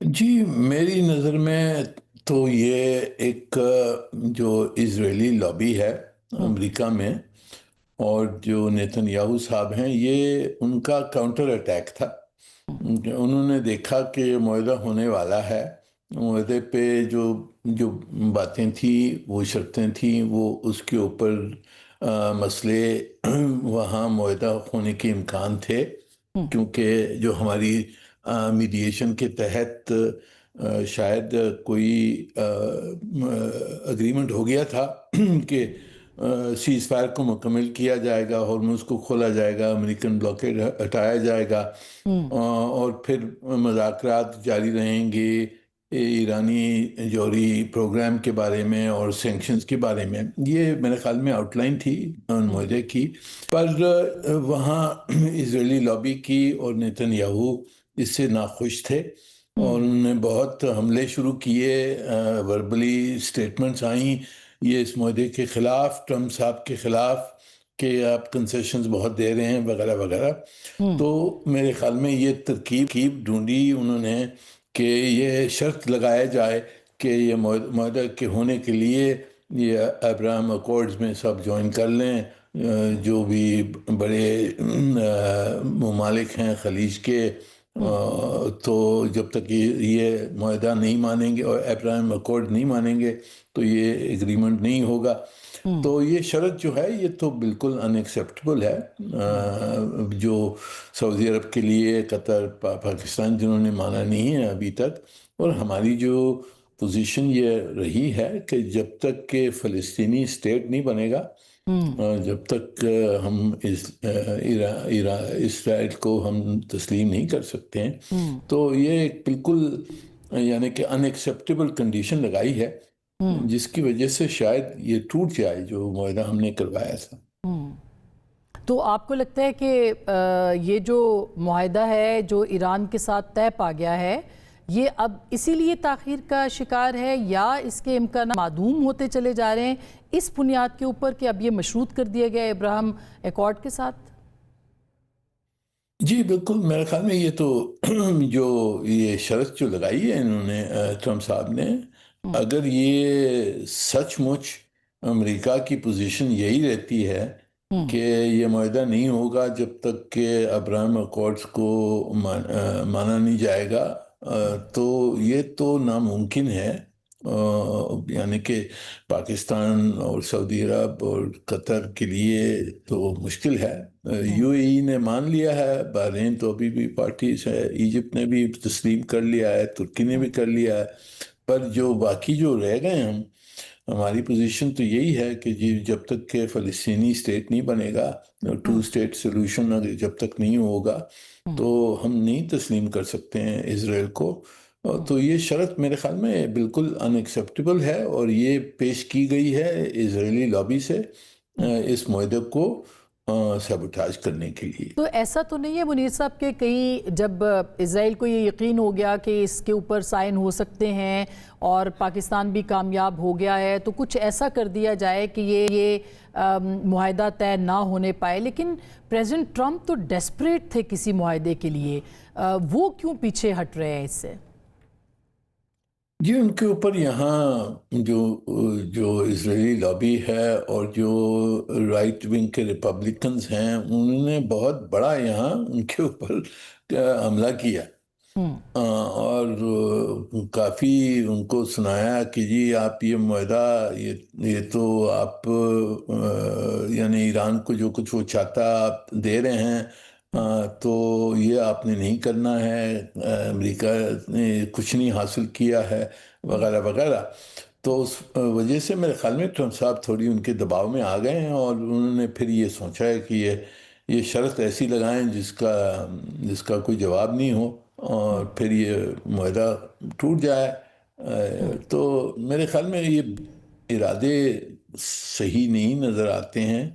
جی میری نظر میں تو یہ ایک جو اسرائیلی لابی ہے امریکہ میں، اور جو نیتن یاہو صاحب ہیں، یہ ان کا کاؤنٹر اٹیک تھا کہ انہوں نے دیکھا کہ معاہدہ ہونے والا ہے، معاہدے پہ جو جو باتیں تھیں، وہ شرطیں تھیں، وہ اس کے اوپر مسئلے وہاں معاہدہ ہونے کے امکان تھے، کیونکہ جو ہماری میڈیشن کے تحت شاید کوئی اگریمنٹ ہو گیا تھا کہ سیز فائر کو مکمل کیا جائے گا، ہارموز کو کھولا جائے گا، امریکن بلاکیڈ ہٹایا جائے گا، اور پھر مذاکرات جاری رہیں گے ایرانی جوہری پروگرام کے بارے میں اور سینکشنز کے بارے میں۔ یہ میرے خیال میں آؤٹ لائن تھی معاہدے کی، پر وہاں اسرائیلی لابی کی اور نیتن یاہو اس سے ناخوش تھے، اور انہوں نے بہت حملے شروع کیے، وربلی سٹیٹمنٹس آئیں یہ اس معاہدے کے خلاف، ٹرمپ صاحب کے خلاف، کہ آپ کنسیشنز بہت دے رہے ہیں وغیرہ وغیرہ۔ تو میرے خیال میں یہ ترکیب ڈھونڈی انہوں نے کہ یہ شرط لگایا جائے کہ یہ معاہدہ کے ہونے کے لیے یہ ابراہم اکارڈز میں سب جوائن کر لیں، جو بھی بڑے ممالک ہیں خلیج کے، تو جب تک یہ معاہدہ نہیں مانیں گے اور ابراہم اکارڈ نہیں مانیں گے تو یہ ایگریمنٹ نہیں ہوگا۔ تو یہ شرط جو ہے یہ تو بالکل ان ایکسیپٹیبل ہے، جو سعودی عرب کے لیے، قطر، پاکستان جنہوں نے مانا نہیں ہے ابھی تک، اور ہماری جو پوزیشن یہ رہی ہے کہ جب تک کہ فلسطینی اسٹیٹ نہیں بنے گا، جب تک ہم اسرائیل کو ہم تسلیم نہیں کر سکتے ہیں، تو یہ ایک بالکل یعنی کہ ان ایکسیپٹیبل کنڈیشن لگائی ہے، جس کی وجہ سے شاید یہ ٹوٹ جائے جو معاہدہ ہم نے کروایا تھا۔ تو آپ کو لگتا ہے کہ یہ جو معاہدہ ہے جو ایران کے ساتھ طے پا گیا ہے، یہ اب اسی لیے تاخیر کا شکار ہے، یا اس کے امکانات معدوم ہوتے چلے جا رہے ہیں اس بنیاد کے اوپر کہ اب یہ مشروط کر دیا گیا ابراہم ایکارڈ کے ساتھ؟ جی بالکل، میرے خیال میں یہ تو جو یہ شرط جو لگائی ہے انہوں نے، ٹرمپ صاحب نے، اگر یہ سچ مچ امریکہ کی پوزیشن یہی رہتی ہے کہ یہ معاہدہ نہیں ہوگا جب تک کہ ابراہم اکارڈز کو مانا نہیں جائے گا، تو یہ تو ناممکن ہے، یعنی کہ پاکستان اور سعودی عرب اور قطر کے لیے تو مشکل ہے۔ یو اے ای نے مان لیا ہے، بحرین تو ابھی بھی پارٹیز ہے، ایجپٹ نے بھی تسلیم کر لیا ہے، ترکی نے بھی کر لیا ہے، پر جو باقی جو رہ گئے ہم، ہماری پوزیشن تو یہی ہے کہ جب تک کہ فلسطینی اسٹیٹ نہیں بنے گا، ٹو اسٹیٹ سولوشن جب تک نہیں ہوگا، تو ہم نہیں تسلیم کر سکتے ہیں اسرائیل کو۔ تو یہ شرط میرے خیال میں بالکل ان ایکسیپٹیبل ہے، اور یہ پیش کی گئی ہے اسرائیلی لابی سے اس معاہدے کو سیبوٹاج کرنے کے لیے۔ تو ایسا تو نہیں ہے منیر صاحب کہ کہیں جب اسرائیل کو یہ یقین ہو گیا کہ اس کے اوپر سائن ہو سکتے ہیں اور پاکستان بھی کامیاب ہو گیا ہے، تو کچھ ایسا کر دیا جائے کہ یہ معاہدہ طے نہ ہونے پائے؟ لیکن پریزیڈنٹ ٹرمپ تو ڈیسپریٹ تھے کسی معاہدے کے لیے، وہ کیوں پیچھے ہٹ رہے ہیں اس سے؟ جی ان کے اوپر یہاں جو اسرائیلی لابی ہے اور جو رائٹ ونگ کے ریپبلکنز ہیں، انہوں نے بہت بڑا یہاں ان کے اوپر حملہ کیا، اور کافی ان کو سنایا کہ جی آپ یہ معاہدہ، یہ تو آپ یعنی ایران کو جو کچھ وہ چاہتا آپ دے رہے ہیں، تو یہ آپ نے نہیں کرنا ہے، امریکہ نے کچھ نہیں حاصل کیا ہے وغیرہ وغیرہ۔ تو اس وجہ سے میرے خیال میں ٹرمپ صاحب تھوڑی ان کے دباؤ میں آ گئے ہیں، اور انہوں نے پھر یہ سوچا ہے کہ یہ شرط ایسی لگائیں جس کا کوئی جواب نہیں ہو، اور پھر یہ معاہدہ ٹوٹ جائے۔ تو میرے خیال میں یہ ارادے صحیح نہیں نظر آتے ہیں۔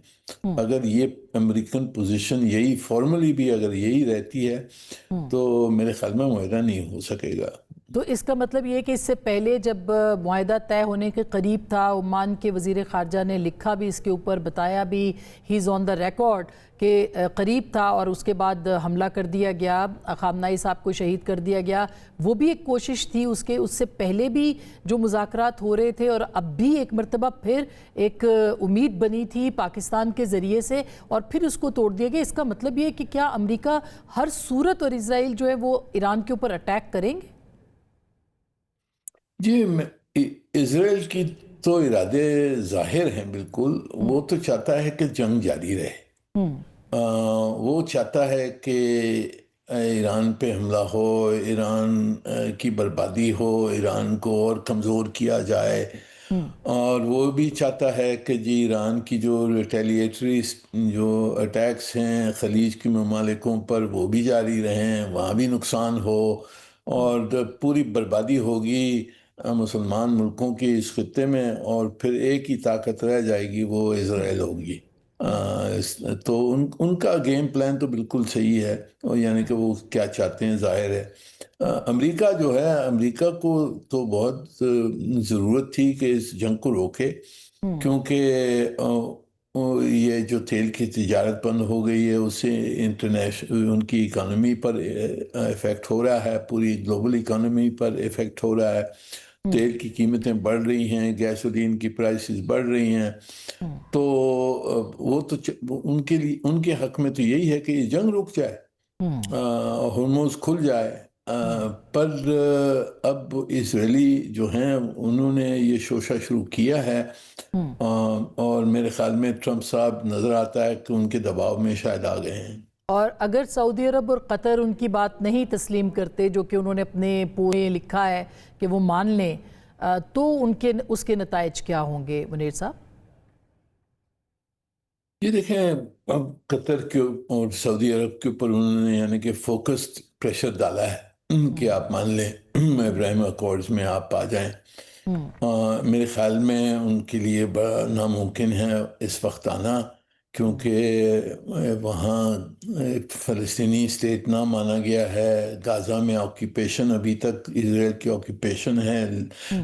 اگر یہ امریکن پوزیشن یہی فارملی بھی اگر یہی رہتی ہے تو میرے خیال میں معاہدہ نہیں ہو سکے گا۔ تو اس کا مطلب یہ کہ اس سے پہلے جب معاہدہ طے ہونے کے قریب تھا، عمان کے وزیر خارجہ نے لکھا بھی اس کے اوپر، بتایا بھی، ہی از آن دا ریکارڈ کہ قریب تھا اور اس کے بعد حملہ کر دیا گیا، خامنائی صاحب کو شہید کر دیا گیا. وہ بھی ایک کوشش تھی، اس سے پہلے بھی جو مذاکرات ہو رہے تھے، اور اب بھی ایک مرتبہ پھر ایک امید بنی تھی پاکستان کے ذریعے سے، اور پھر اس کو توڑ دیا گیا. اس کا مطلب یہ کہ کیا امریکہ ہر صورت اور اسرائیل جو ہے وہ ایران کے اوپر اٹیک کریں گے؟ جی، اسرائیل کی تو ارادے ظاہر ہیں بالکل. وہ تو چاہتا ہے کہ جنگ جاری رہے. وہ چاہتا ہے کہ ایران پہ حملہ ہو، ایران کی بربادی ہو، ایران کو اور کمزور کیا جائے. اور وہ بھی چاہتا ہے کہ جی ایران کی جو ریٹیلیٹری جو اٹیکس ہیں خلیج کے ممالکوں پر وہ بھی جاری رہیں، وہاں بھی نقصان ہو، اور پوری بربادی ہوگی مسلمان ملکوں کی اس خطے میں، اور پھر ایک ہی طاقت رہ جائے گی، وہ اسرائیل ہوگی. تو ان کا گیم پلان تو بالکل صحیح ہے، یعنی کہ وہ کیا چاہتے ہیں ظاہر ہے. امریکہ جو ہے، امریکہ کو تو بہت ضرورت تھی کہ اس جنگ کو روکے، کیونکہ یہ جو تیل کی تجارت بند ہو گئی ہے، اس سے انٹرنیشنل ان کی اکانومی پر ایفیکٹ ہو رہا ہے، پوری گلوبل اکانومی پر ایفیکٹ ہو رہا ہے. تیل کی قیمتیں بڑھ رہی ہیں، گیسولین کی پرائسز بڑھ رہی ہیں. تو وہ تو ان کے لیے، ان کے حق میں تو یہی ہے کہ یہ جنگ رک جائے، ہرموز کھل جائے. پر اب اسرائیلی جو ہیں انہوں نے یہ شوشہ شروع کیا ہے، اور میرے خیال میں ٹرمپ صاحب نظر آتا ہے کہ ان کے دباؤ میں شاید آ گئے ہیں. اور اگر سعودی عرب اور قطر ان کی بات نہیں تسلیم کرتے، جو کہ انہوں نے اپنے پورے لکھا ہے کہ وہ مان لیں، تو اس کے نتائج کیا ہوں گے منیر صاحب؟ یہ دیکھیں، اب قطر کے اور سعودی عرب کے اوپر انہوں نے یعنی کہ فوکسڈ پریشر ڈالا ہے کہ آپ مان لیں، ابراہیم اکارڈز میں آپ آ جائیں. میرے خیال میں ان کے لیے بڑا ناممکن ہے اس وقت آنا، کیونکہ وہاں ایک فلسطینی اسٹیٹ نہ مانا گیا ہے. غازہ میں آکیپیشن ابھی تک اسرائیل کی آکیپیشن ہے،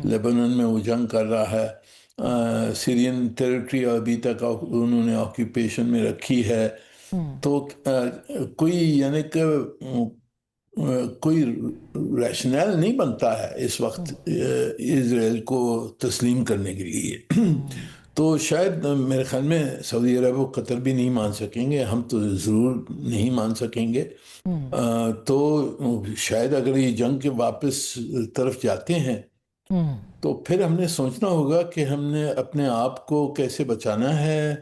لیبنان میں وہ جنگ کر رہا ہے، سیرین ٹیریٹری ابھی تک انہوں نے آکیپیشن میں رکھی ہے. تو کوئی یعنی کہ کوئی ریشنل نہیں بنتا ہے اس وقت اسرائیل کو تسلیم کرنے کے لیے. تو شاید میرے خیال میں سعودی عرب و قطر بھی نہیں مان سکیں گے، ہم تو ضرور نہیں مان سکیں گے. تو شاید اگر یہ جنگ کے واپس طرف جاتے ہیں تو پھر ہم نے سوچنا ہوگا کہ ہم نے اپنے آپ کو کیسے بچانا ہے،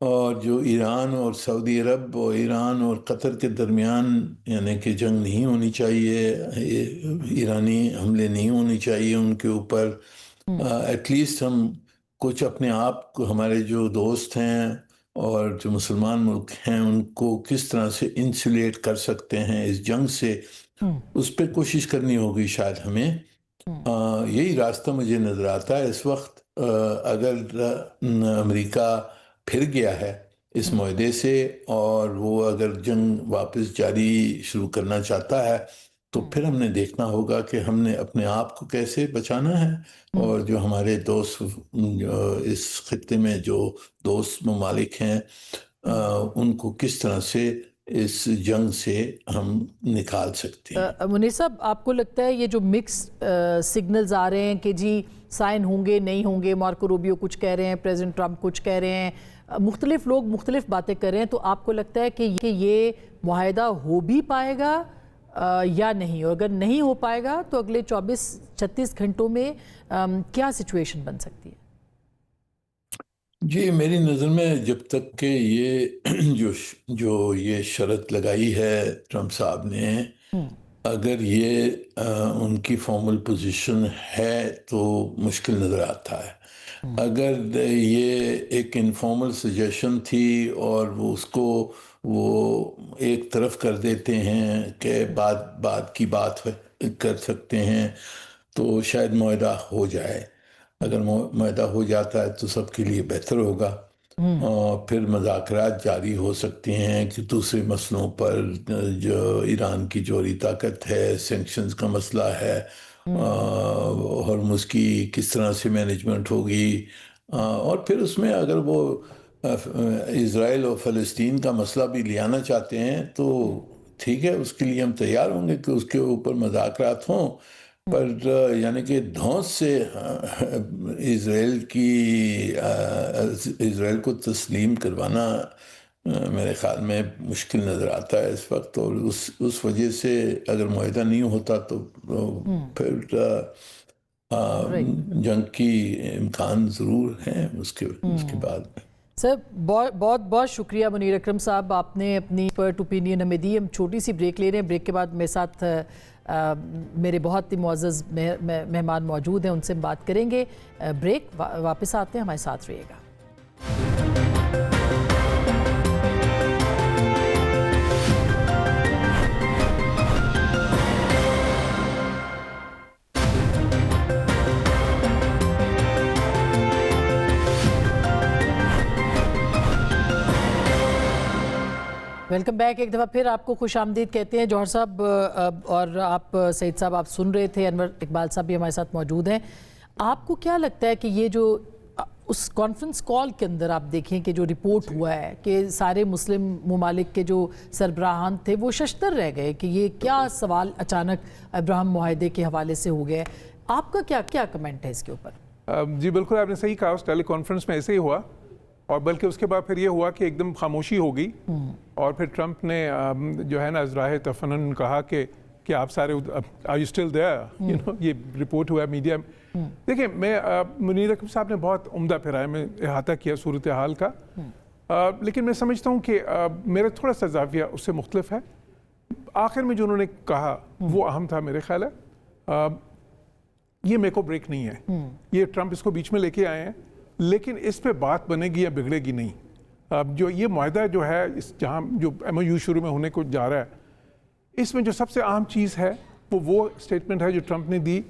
اور جو ایران اور سعودی عرب اور ایران اور قطر کے درمیان یعنی کہ جنگ نہیں ہونی چاہیے، ایرانی حملے نہیں ہونے چاہیے ان کے اوپر. ایٹ لیسٹ ہم کچھ اپنے آپ کو، ہمارے جو دوست ہیں اور جو مسلمان ملک ہیں، ان کو کس طرح سے انسولیٹ کر سکتے ہیں اس جنگ سے، اس پہ کوشش کرنی ہوگی شاید ہمیں. یہی راستہ مجھے نظر آتا ہے اس وقت. اگر امریکہ پھر گیا ہے اس معاہدے سے، اور وہ اگر جنگ واپس جاری شروع کرنا چاہتا ہے، تو پھر ہم نے دیکھنا ہوگا کہ ہم نے اپنے آپ کو کیسے بچانا ہے، اور جو ہمارے دوست اس خطے میں جو دوست ممالک ہیں ان کو کس طرح سے اس جنگ سے ہم نکال سکتے ہیں. منیر صاحب، آپ کو لگتا ہے یہ جو مکس سگنلز آ رہے ہیں کہ جی سائن ہوں گے نہیں ہوں گے، مارکو روبیو کچھ کہہ رہے ہیں، پریزیڈنٹ ٹرمپ کچھ کہہ رہے ہیں، مختلف لوگ مختلف باتیں کر رہے ہیں، تو آپ کو لگتا ہے کہ یہ معاہدہ ہو بھی پائے گا یا نہیں؟ اور اگر نہیں ہو پائے گا تو اگلے 24-36 گھنٹوں میں کیا سچویشن بن سکتی ہے؟ جی، میری نظر میں جب تک کہ یہ جو یہ شرط لگائی ہے ٹرمپ صاحب نے، اگر یہ ان کی فارمل پوزیشن ہے تو مشکل نظر آتا ہے. اگر یہ ایک انفارمل سجیشن تھی اور وہ اس کو وہ ایک طرف کر دیتے ہیں کہ بات کی بات کر سکتے ہیں، تو شاید معاہدہ ہو جائے. اگر معاہدہ ہو جاتا ہے تو سب کے لیے بہتر ہوگا، اور پھر مذاکرات جاری ہو سکتے ہیں کہ دوسرے مسئلوں پر، جو ایران کی جوہری طاقت ہے، سینکشنز کا مسئلہ ہے، ہرمز کی کس طرح سے مینجمنٹ ہوگی، اور پھر اس میں اگر وہ اسرائیل اور فلسطین کا مسئلہ بھی لے آنا چاہتے ہیں تو ٹھیک ہے، اس کے لیے ہم تیار ہوں گے کہ اس کے اوپر مذاکرات ہوں، پر یعنی کہ دھونس سے اسرائیل کو تسلیم کروانا میرے خیال میں مشکل نظر آتا ہے اس وقت، اور اس وجہ سے اگر معاہدہ نہیں ہوتا تو پھر جنگ کی امکان ضرور ہیں اس کے بعد. سر بہت بہت شکریہ منیر اکرم صاحب، آپ نے اپنی ایکسپرٹ اوپینین ہمیں دی. ہم چھوٹی سی بریک لے رہے ہیں، بریک کے بعد میرے ساتھ میرے بہت ہی معزز مہمان موجود ہیں، ان سے ہم بات کریں گے. بریک، واپس آتے ہیں، ہمارے ساتھ رہیے گا. Welcome back. ایک دفعہ پھر آپ کو خوش آمدید کہتے ہیں. جوہر صاحب اور آپ سعید صاحب، آپ سن رہے تھے، انور اقبال صاحب بھی ہمارے ساتھ موجود ہیں. آپ کو کیا لگتا ہے کہ یہ جو اس کانفرنس کال کے اندر آپ دیکھیں کہ جو رپورٹ ہوا ہے کہ سارے مسلم ممالک کے جو سربراہان تھے وہ ششدر رہ گئے کہ یہ کیا سوال اچانک ابراہم معاہدے کے حوالے سے ہو گیا؟ آپ کا کیا کمنٹ ہے اس کے اوپر؟ جی بالکل، آپ نے صحیح کہا، اس ٹیلی کانفرنس میں ایسے ہی ہوا، اور بلکہ اس کے بعد پھر یہ ہوا کہ ایک دم خاموشی ہو گئی، اور پھر ٹرمپ نے جو ہے نا اذراء تفنن کہا کہ آپ سارے آر یو اسٹل دیئر، یہ رپورٹ ہوا ہے میڈیا میں. دیکھیں، میں منیر اکرم صاحب نے بہت عمدہ پیرائے میں احاطہ کیا صورتحال کا، لیکن میں سمجھتا ہوں کہ میرا تھوڑا سا زاویہ اس سے مختلف ہے. آخر میں جو انہوں نے کہا وہ اہم تھا میرے خیال ہے. یہ میک او بریک نہیں ہے، یہ ٹرمپ اس کو بیچ میں لے کے آئے ہیں، لیکن اس پہ بات بنے گی یا بگڑے گی نہیں. جو یہ معاہدہ جو ہے جہاں جو ایم او یو شروع میں ہونے کو جا رہا ہے، اس میں جو سب سے اہم چیز ہے وہ اسٹیٹمنٹ ہے جو ٹرمپ نے دی،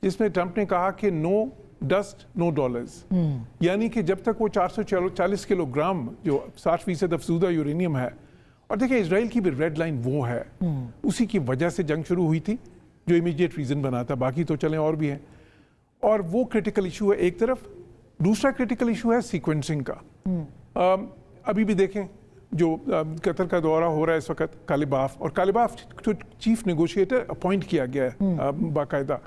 جس میں ٹرمپ نے کہا کہ نو ڈسٹ نو ڈالرز، یعنی کہ جب تک وہ 440 کلو گرام جو 60% افزودہ یورینیم ہے. اور دیکھیں، اسرائیل کی بھی ریڈ لائن وہ ہے، اسی کی وجہ سے جنگ شروع ہوئی تھی، جو امیڈیٹ ریزن بنا تھا، باقی تو چلیں اور بھی ہیں، اور وہ کرٹیکل ایشو ہے ایک طرف. دوسرا کرٹیکل ایشو ہے سیکوینسنگ کا. ابھی بھی دیکھیں جو قطر کا دورہ ہو رہا ہے اس وقت، کالباف، اور کالباف چیف نیگوشیٹر اپوائنٹ کیا گیا ہے باقاعدہ،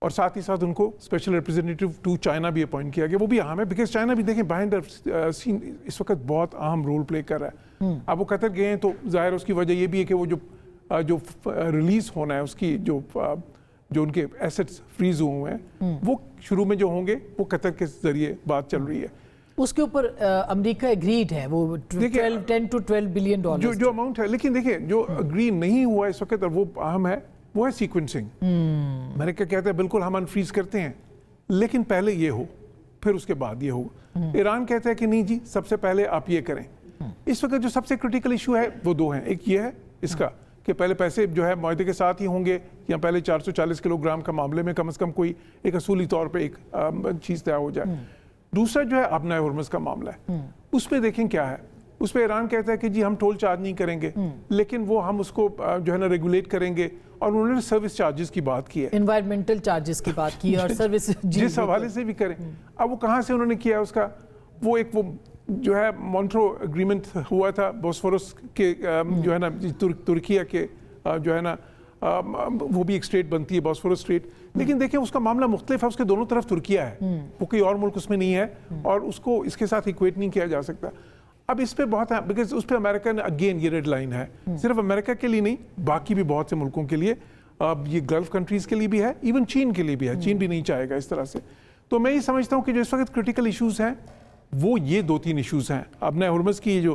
اور ساتھ ہی ساتھ ان کو اسپیشل ریپرزینٹیو ٹو چائنا بھی اپوائنٹ کیا گیا. وہ بھی اہم ہے، بیکاز چائنا بھی دیکھیں بہائنڈ سین اس وقت بہت اہم رول پلے کر رہا ہے. اب وہ قطر گئے ہیں تو ظاہر اس کی وجہ یہ بھی ہے کہ وہ جو ریلیز ہونا ہے اس کی جو ان کے ایسٹس فریز ہوئے ہیں، وہ شروع میں جو ہوں گے وہ قطر کے ذریعے بات چل رہی ہے. اس کے اوپر امریکہ اگریڈ ہے، وہ 10 to 12 بلین ڈالر جو اماؤنٹ ہے. لیکن دیکھیں جو اگری نہیں ہوا اس وقت، اور وہ اہم ہے، وہ ہے سیکوینسنگ. امریکہ کہتا ہے بالکل ہم انفریز کرتے ہیں، لیکن پہلے یہ ہو پھر اس کے بعد یہ ہو. ایران کہتا ہے کہ نہیں جی، سب سے پہلے آپ یہ کریں. اس وقت جو سب سے کرٹیکل ایشو ہے وہ دو ہیں. ایک یہ ہے اس کا کہ پہلے پیسے جو ہے معاہدے کے ساتھ ہی ہوں گے، یا پہلے 440 کلو گرام کا معاملے میں کم از کم کوئی ایک اصولی طور پہ ایک چیز طے ہو جائے. دوسرا جو ہے ابنائے ہرمز کا معاملہ ہے، اس میں دیکھیں کیا ہے. اس پہ ایران کہتا ہے کہ جی ہم ٹول چارج نہیں کریں گے، لیکن وہ ہم اس کو جو ہے نا ریگولیٹ کریں گے، اور انہوں نے سروس چارجز کی بات کی ہے، انوائرمنٹل چارجز کی بات کی ہے، اور سروس جس حوالے سے بھی کریں. اب وہ کہاں سے انہوں نے کیا اس کا، وہ ایک وہ جو ہے مونٹرو اگریمنٹ ہوا تھا بوسفورس کے جو ہے نا ترکیہ کے جو ہے نا وہ بھی ایک اسٹیٹ بنتی ہے بوسفورس اسٹیٹ. لیکن دیکھیں اس کا معاملہ مختلف ہے، اس کے دونوں طرف ترکیہ ہے، وہ کوئی اور ملک اس میں نہیں ہے، اور اس کو اس کے ساتھ ایکویٹ نہیں کیا جا سکتا. اب اس پہ بہت ہے، بیکاز اس پہ امریکہ نے اگین یہ ریڈ لائن ہے، صرف امریکہ کے لیے نہیں، باقی بھی بہت سے ملکوں کے لیے، یہ گلف کنٹریز کے لیے بھی ہے، ایون چین کے لیے بھی ہے. چین بھی نہیں چاہے گا اس طرح سے. تو میں یہ سمجھتا ہوں کہ جو اس وقت کرٹیکل ایشوز ہیں وہ یہ 2-3 ایشوز ہیں. ابن ہرمز کی جو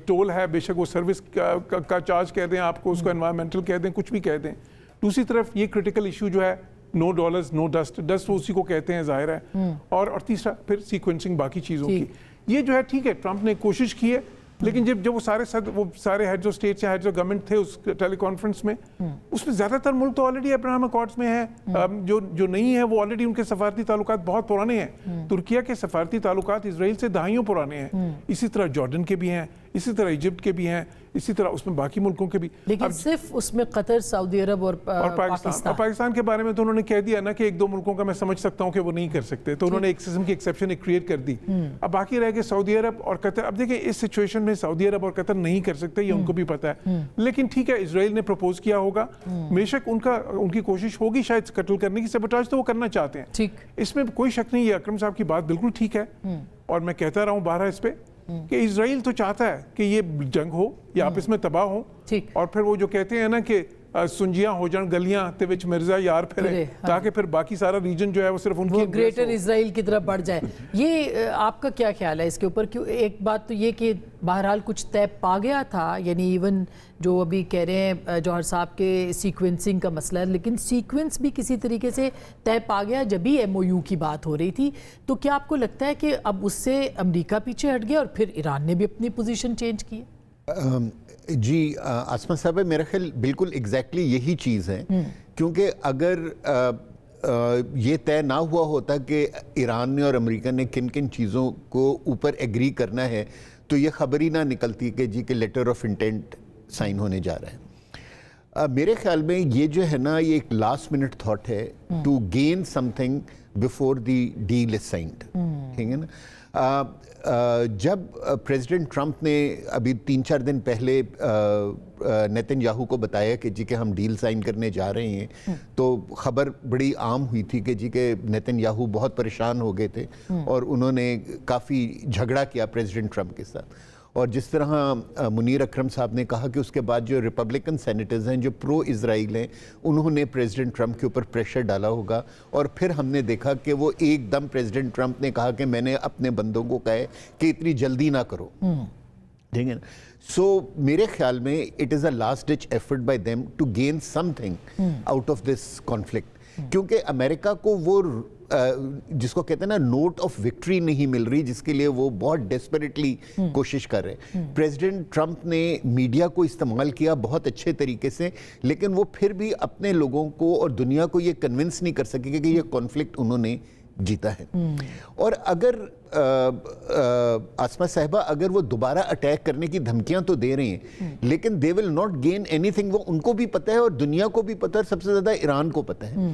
ٹول ہے، بے شک وہ سروس کا چارج کہہ دیں آپ کو، اس کو انوائرمنٹل کہہ دیں، کچھ بھی کہہ دیں. دوسری طرف یہ کرٹیکل ایشو جو ہے نو ڈالرز نو ڈسٹ، ڈسٹ اسی کو کہتے ہیں ظاہر ہے، اور تیسرا پھر سیکوینسنگ باقی چیزوں کی. یہ جو ہے ٹھیک ہے، ٹرمپ نے کوشش کی ہے، لیکن جب وہ سارے ہیڈز آف اسٹیٹس یا ہیڈز آف گورنمنٹ تھے اس ٹیلی کانفرنس میں، اس میں زیادہ تر ملک تو آلریڈی ابراہم اکارڈز میں ہیں، جو نہیں ہے وہ آلریڈی ان کے سفارتی تعلقات بہت پرانے ہیں. ترکیہ کے سفارتی تعلقات اسرائیل سے دہائیوں پرانے ہیں. اسی طرح جارڈن کے بھی ہیں، اسی طرح ایجپٹ کے بھی ہیں, اسی طرح اس میں باقی ملکوں کے بھی. لیکن صرف اس میں قطر, سعودی عرب اور پاکستان کے بارے میں تو انہوں نے کہہ دیا نا کہ ایک دو ملکوں کا میں سمجھ سکتا ہوں کہ وہ نہیں کر سکتے, تو انہوں نے ایک قسم کی ایکسیپشن کریٹ کر دی. اب باقی رہ گئے سعودی عرب اور قطر. اب دیکھیں اس سچویشن میں سعودی عرب اور قطر نہیں کر سکتے, یہ ان کو بھی پتہ ہے, لیکن ٹھیک ہے اسرائیل نے پروپوز کیا ہوگا, بے شک ان کی کوشش ہوگی شاید قتل کرنے کی, سیبوٹاج تو وہ کرنا چاہتے ہیں, اس میں کوئی شک نہیں. یہ اکرم صاحب کی بات بالکل ٹھیک ہے, اور میں کہتا رہا ہوں بارہ اس پہ کہ اسرائیل تو چاہتا ہے کہ یہ جنگ ہو یا آپس میں تباہ ہو, اور پھر وہ جو کہتے ہیں نا کہ سنجیاں ہو جان گلیاں تے وچ مرزا یار پھرے, تاکہ پھر باقی سارا ریجن جو ہے وہ صرف ان کی گریٹر اسرائیل کی طرف بڑھ جائے. یہ آپ کا کیا خیال ہے اس کے اوپر؟ کیوں ایک بات تو یہ کہ بہرحال کچھ طے پا گیا تھا, یعنی ایون جو ابھی کہہ رہے ہیں جوہر صاحب کے سیکوینسنگ کا مسئلہ ہے, لیکن سیکوینس بھی کسی طریقے سے طے پا گیا جب بھی ایم او یو کی بات ہو رہی تھی. تو کیا آپ کو لگتا ہے کہ اب اس سے امریکہ پیچھے ہٹ گیا اور پھر ایران نے بھی اپنی پوزیشن چینج کی؟ جی آسما صاحب, میرا خیال بالکل ایگزیکٹلی یہی چیز ہے, کیونکہ اگر یہ طے نہ ہوا ہوتا کہ ایران نے اور امریکہ نے کن کن چیزوں کو اوپر ایگری کرنا ہے, تو یہ خبر ہی نہ نکلتی کہ جی کہ لیٹر آف انٹینٹ سائن ہونے جا رہا ہے. میرے خیال میں یہ جو ہے نا, یہ ایک لاسٹ منٹ تھاٹ ہے to gain something before the deal is signed, ٹھیک ہے نا. جب پریزیڈنٹ ٹرمپ نے ابھی 3-4 دن پہلے نیتن یاہو کو بتایا کہ جی کہ ہم ڈیل سائن کرنے جا رہے ہیں, تو خبر بڑی عام ہوئی تھی کہ جی کہ نیتن یاہو بہت پریشان ہو گئے تھے اور انہوں نے کافی جھگڑا کیا پریزیڈنٹ ٹرمپ کے ساتھ. اور جس طرح منیر اکرم صاحب نے کہا کہ اس کے بعد جو ریپبلکن سینیٹرز ہیں جو پرو اسرائیل ہیں, انہوں نے پریزیڈنٹ ٹرمپ کے اوپر پریشر ڈالا ہوگا, اور پھر ہم نے دیکھا کہ وہ ایک دم پریزیڈنٹ ٹرمپ نے کہا کہ میں نے اپنے بندوں کو کہا ہے کہ اتنی جلدی نہ کرو, ٹھیک ہے نا. سو میرے خیال میں it is a last ditch effort by them to gain something out of this conflict, کیونکہ امریکہ کو وہ جس کو کہتے ہیں نا نوٹ آف وکٹری نہیں مل رہی, جس کے لیے وہ بہت ڈیسپریٹلی کوشش کر رہے ہیں. پریزیڈنٹ ٹرمپ نے میڈیا کو استعمال کیا بہت اچھے طریقے سے, لیکن وہ پھر بھی اپنے لوگوں کو اور دنیا کو یہ کنونس نہیں کر سکے کہ یہ کانفلکٹ انہوں نے جیتا ہے. اور اگر آسما صاحبہ اگر وہ دوبارہ اٹیک کرنے کی دھمکیاں تو دے رہے ہیں, لیکن دے ول ناٹ گین اینی تھنگ. وہ ان کو بھی پتہ ہے اور دنیا کو بھی پتہ ہے, سب سے زیادہ ایران کو پتہ ہے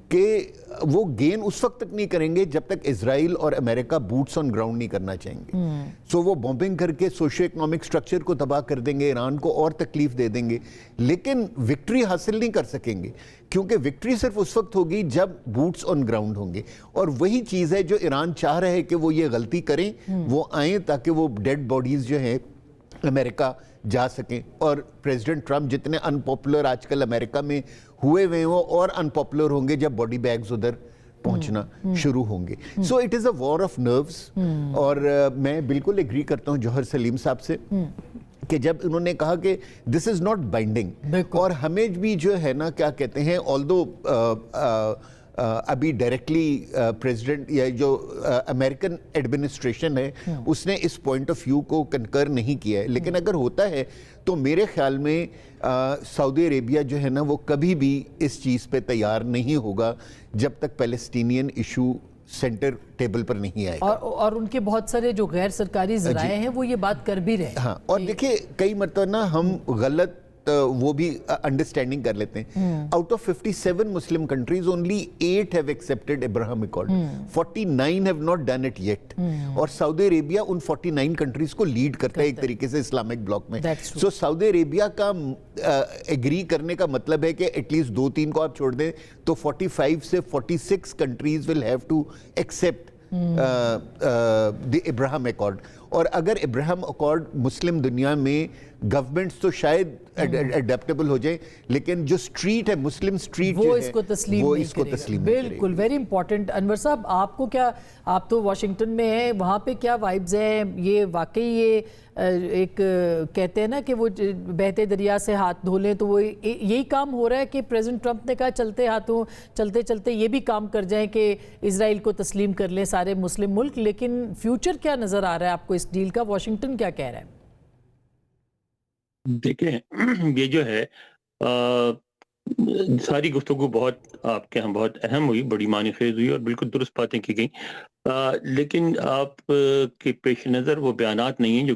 کہ وہ گین اس وقت تک نہیں کریں گے جب تک اسرائیل اور امریکہ بوٹس آن گراؤنڈ نہیں کرنا چاہیں گے. سو وہ بومبنگ کر کے سوشو اکنامک سٹرکچر کو تباہ کر دیں گے, ایران کو اور تکلیف دے دیں گے, لیکن وکٹری حاصل نہیں کر سکیں گے, کیونکہ وکٹری صرف اس وقت ہوگی جب بوٹس آن گراؤنڈ ہوں گے. اور وہی چیز ہے جو ایران چاہ رہے ہے کہ وہ یہ غلطی کریں, وہ آئیں تاکہ وہ ڈیڈ باڈیز جو ہیں امریکہ جا سکیں. اور پریزیڈنٹ ٹرمپ جتنے ان پاپولر آج کل امریکہ میں ہوئے ہوئے ہوں, اور ان پاپولر ہوں گے جب باڈی بیگز ادھر پہنچنا شروع ہوں گے. So it is a war of nerves. اور میں بالکل ایگری کرتا ہوں جوہر سلیم صاحب سے کہ جب انہوں نے کہا کہ دس از ناٹ بائنڈنگ, اور ہمیں بھی جو ہے نا کیا کہتے ہیں, آلدو ابھی ڈائریکٹلی پریزیڈنٹ یا جو امریکن ایڈمنسٹریشن ہے اس نے اس پوائنٹ آف ویو کو کنکر نہیں کیا ہے, لیکن اگر ہوتا ہے تو میرے خیال میں سعودی عربیہ جو ہے نا وہ کبھی بھی اس چیز پہ تیار نہیں ہوگا جب تک پیلسٹینین ایشو سینٹر ٹیبل پر نہیں آئے گا. اور ان کے بہت سارے جو غیر سرکاری ذرائع ہیں وہ یہ بات کر بھی رہے ہیں. ہاں, اور دیکھیں کئی مرتبہ نا ہم غلط وہ بھی انڈرسٹینڈنگ کر لیتے ہیں. Out of 57 Muslim countries only 8 have accepted Abraham Accord. 49 have not done it yet. اور سعودی عربیہ ان 49 کنٹریز کو لیڈ کرتا ہے ایک طریقے سے اسلامک بلاک میں. سو سعودی عربیہ کا ایگری کرنے کا مطلب ہے کہ ایٹ لیسٹ 2-3 کو آپ چھوڑ دیں تو 45 سے 46 countries will have to accept the Abraham Accord. اور اگر ابراہیم اکارڈ مسلم دنیا میں گورنمنٹس تو شاید اڈیپٹیبل ہو جائیں, لیکن جو سٹریٹ ہے مسلم سٹریٹ وہ اس کو تسلیم نہیں کرے گا. بالکل, ویری امپورٹنٹ. انور صاحب آپ کو کیا, آپ تو واشنگٹن میں ہیں, وہاں پہ کیا وائبز ہیں؟ یہ واقعی یہ ایک کہتے ہیں نا کہ وہ بہتے دریا سے ہاتھ دھو لیں, تو وہ یہی کام ہو رہا ہے کہ پریزیڈنٹ ٹرمپ نے کہا چلتے ہاتھوں چلتے چلتے یہ بھی کام کر جائیں کہ اسرائیل کو تسلیم کر لیں سارے مسلم ملک. لیکن فیوچر کیا نظر آ رہا ہے آپ کو اس ڈیل کا؟ واشنگٹن کیا کہہ رہا ہے؟ دیکھیں یہ جو ہے ساری گفتگو بہت آپ کے ہاں بہت اہم ہوئی, بڑی معنی خیز ہوئی اور بالکل درست باتیں کی گئیں, لیکن آپ کے پیش نظر وہ بیانات نہیں ہیں جو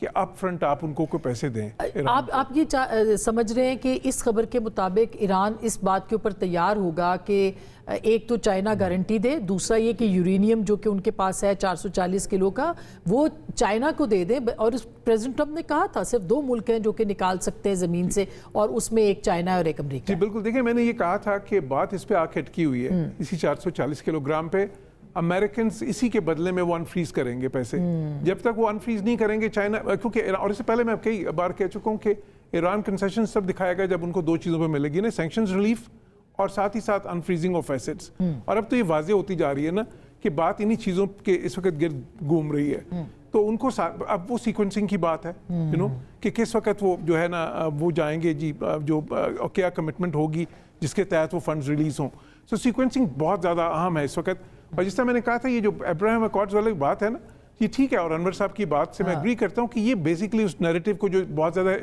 کہ اپ فرنٹ آپ ان کو کوئی پیسے دیں. آپ یہ سمجھ رہے ہیں کہ اس خبر کے مطابق ایران اس بات کے اوپر تیار ہوگا کہ ایک تو چائنا گارنٹی دے, دوسرا یہ کہ یورینیم جو کہ ان کے پاس ہے 440 کلو کا وہ چائنا کو دے دیں, اور پریزیڈنٹ ٹرمپ نے کہا تھا صرف 2 ملک ہیں جو کہ نکال سکتے ہیں زمین سے, اور اس میں ایک چائنا اور ایک امریکہ. جی بالکل, دیکھیں میں نے یہ کہا تھا کہ بات اس پہ آ کے اٹکی ہوئی ہے, اسی 440 کلو گرام پہ. امریکنز اسی کے بدلے میں وہ انفریز کریں گے پیسے. جب تک وہ انفریز نہیں کریں گے چائنا, کیونکہ اور اس سے پہلے میں کئی بار کہہ چکا ہوں کہ ایران کنسیشن سب دکھائے گا جب ان کو 2 چیزوں پہ ملے گی نا, سینکشنز ریلیف اور ساتھ ہی ساتھ انفریزنگ آف ایسٹس. اور اب تو یہ واضح ہوتی جا رہی ہے نا کہ بات انہی چیزوں کے اس وقت گرد گھوم رہی ہے. تو ان کو اب وہ سیکوینسنگ کی بات ہے کہ کس وقت وہ جو ہے نا وہ جائیں گے جی, جو کیا کمٹمنٹ ہوگی جس کے تحت وہ فنڈز ریلیز ہوں. سو سیکوینسنگ بہت زیادہ اہم ہے اس وقت. اور جس طرح میں نے کہا تھا یہ جو ابراہیم اکارڈز والی بات ہے نا, یہ ٹھیک ہے, اور انور صاحب کی بات سے میں ایگری کرتا ہوں کہ یہ بیسیکلی اس نیریٹو کو جو بہت زیادہ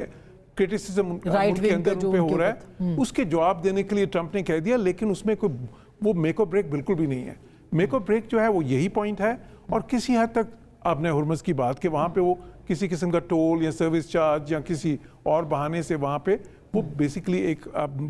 کرٹیسزم ملک کے اندر پہ ہو رہا ہے اس کے جواب دینے کے لیے ٹرمپ نے کہہ دیا, لیکن اس میں کوئی وہ میک اور بریک بالکل بھی نہیں ہے. میک اور بریک جو ہے وہ یہی پوائنٹ ہے, اور کسی حد تک آپ نے ہرمز کی بات کہ وہاں پہ وہ کسی قسم کا ٹول یا سروس چارج یا کسی اور بہانے سے وہاں پہ وہ بیسیکلی ایک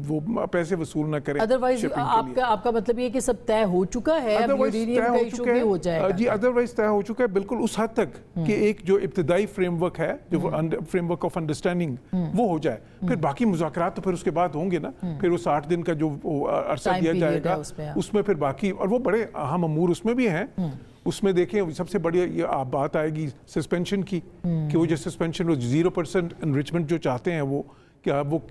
وہ پیسے وصول نہ کریں. ادروائز آپ کا مطلب یہ کہ سب طے ہو چکا ہے, اب یورینیم کا ایشو بھی ہو جائے گا. جی ادروائز طے ہو چکا ہے بالکل اس حد تک کہ ایک جو ابتدائی فریم ورک ہے, جو فریم ورک آف انڈرسٹینڈنگ وہ ہو جائے. پھر باقی مذاکرات تو پھر اس کے بعد ہوں گے نا, پھر وہ 60 دن کا جو عرصہ دیا جائے گا اس میں پھر باقی, اور وہ بڑے اہم امور اس میں بھی ہیں. اس میں دیکھیں سب سے بڑی یہ بات آئے گی سسپینشن کی, کہ وہ جو سسپینشن وہ 0% انریچمنٹ جو چاہتے ہیں وہ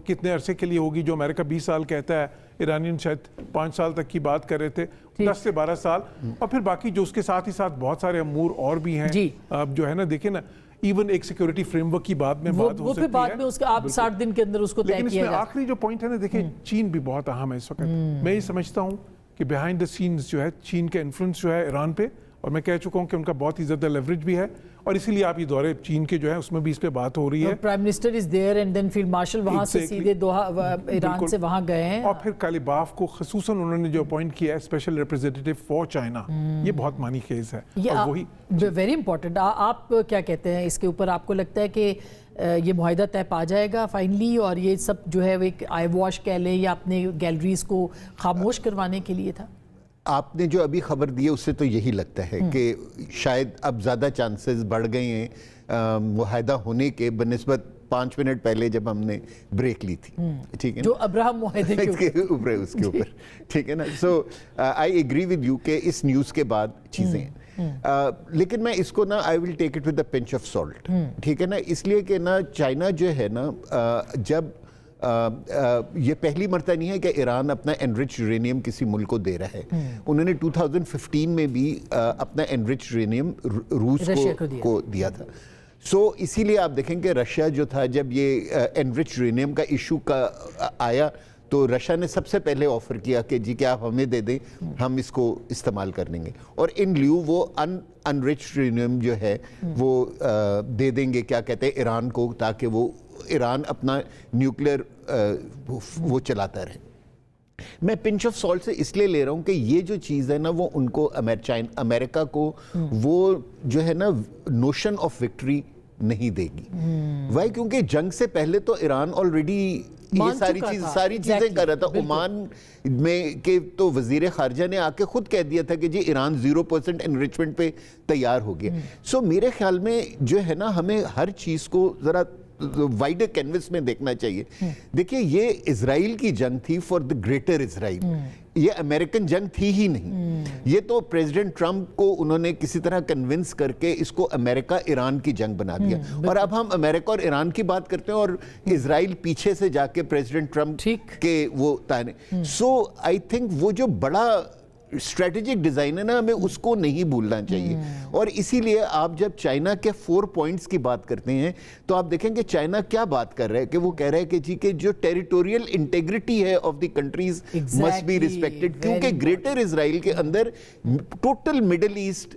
کتنے عرصے کے لیے ہوگی, جو امریکہ 20 سال کہتا ہے, ایرانین شاید 5 سال تک کی بات کر رہے تھے, 10 سے 12 سال. اور پھر باقی جو اس کے ساتھ ہی ساتھ بہت سارے امور اور بھی ہیں جو ہے نا, دیکھیں نا ایون ایک سیکیورٹی فریم ورک کی بات میں بات ہو سکتی ہے, بعد میں اس کا آپ 60 دن کے اندر اس کو طے کیا جائے. لیکن اس میں آخری جو پوائنٹ ہے نا, دیکھیں چین بھی بہت اہم ہے اس وقت. میں یہ سمجھتا ہوں کہ بیہائنڈ دا سینز جو ہے چین کا انفلوئنس جو ہے ایران پہ, اور میں کہہ چکا ہوں کہ ان کا بہت ہی زیادہ لیوریج بھی ہے, اور اسی لیے آپ یہ دورے چین کے جو ہے اس میں بھی اس پہ بات ہو رہی ہے. Prime minister is there and then field marshal وہاں سے سیدھے دوحہ ایران سے وہاں گئے ہیں. اور پھر کالیباف کو خصوصاً انہوں نے جو اپوائنٹ کیا ہے اسپیشل ریپریزنٹیٹیو فار چائنا, یہ بہت معنی خیز ہے. اور وہی ویری امپورٹنٹ. آپ کیا کہتے ہیں اس کے اوپر؟ آپ کو لگتا ہے کہ یہ معاہدہ طے پا جائے گا فائنلی, اور یہ سب جو ہے وہ ایک آئی واش کہہ لیں یا اپنے گیلریز کو خاموش کروانے کے لیے تھا؟ آپ نے جو ابھی خبر دی ہے اس سے تو یہی لگتا ہے کہ شاید اب زیادہ چانسز بڑھ گئے ہیں معاہدہ ہونے کے بنسبت 5 منٹ پہلے جب ہم نے بریک لی تھی. ٹھیک ہے, جو ابراہم معاہدے کے اوپر اس کے اوپر. ٹھیک ہے نا. سو آئی ایگری ود یو کہ اس نیوز کے بعد چیزیں ہیں, لیکن میں اس کو نا I will take it with a pinch of salt. ٹھیک ہے نا, اس لیے کہ نا چائنا جو ہے نا, جب یہ پہلی مرتبہ نہیں ہے کہ ایران اپنا انرچ یورینیم کسی ملک کو دے رہا ہے. انہوں نے 2015 میں بھی اپنا انرچ یورینیم روس کو دیا تھا. سو اسی لیے آپ دیکھیں کہ رشیا جو تھا, جب یہ انرچ یورینیم کا ایشو آیا تو رشیا نے سب سے پہلے آفر کیا کہ جی کہ آپ ہمیں دے دیں, ہم اس کو استعمال کر لیں گے, اور ان لیو وہ انرچ یورینیم جو ہے وہ دے دیں گے کیا کہتے ہیں ایران کو, تاکہ وہ ایران اپنا نیوکلیئر وہ چلاتا رہے. میں پنچ آف سالٹ سے اس لیے لے رہا ہوں کہ یہ جو چیز ہے نا وہ ان کو امریکہ کو وہ جو ہے نا نوشن آف وکٹری نہیں دے گی. وائی؟ کیونکہ جنگ سے پہلے تو ایران آلریڈی یہ ساری چیزیں کر رہا تھا. عمان میں کہ تو وزیر خارجہ نے آ کے خود کہہ دیا تھا کہ جی ایران 0% انریچمنٹ پہ تیار ہو گیا. سو میرے خیال میں جو ہے نا ہمیں ہر چیز کو ذرا وائڈر کینوس میں دیکھنا چاہیے. دیکھیے یہ اسرائیل کی جنگ تھی فار دا گریٹر اسرائیل, یہ امریکن جنگ تھی ہی نہیں. یہ تو پریزیڈنٹ ٹرمپ کو انہوں نے کسی طرح کنونس کر کے اس کو امریکہ ایران کی جنگ بنا دیا, اور اب ہم امریکہ اور ایران کی بات کرتے ہیں اور اسرائیل پیچھے سے جا کے پریزیڈنٹ ٹرمپ کے وہ تانے. سو آئی تھنک وہ جو بڑا اسٹریٹجک ڈیزائن ہے نا, ہمیں اس کو نہیں بھولنا چاہیے. اور اسی لیے آپ جب چائنا کے 4 پوائنٹس کی بات کرتے ہیں تو آپ دیکھیں کہ چائنا کیا بات کر رہا ہے, کہ وہ کہہ رہا ہے کہ جی کہ جو ٹیریٹوریل انٹیگریٹی ہے of the countries must be respected, کیونکہ گریٹر اسرائیل کے اندر ٹوٹل مڈل ایسٹ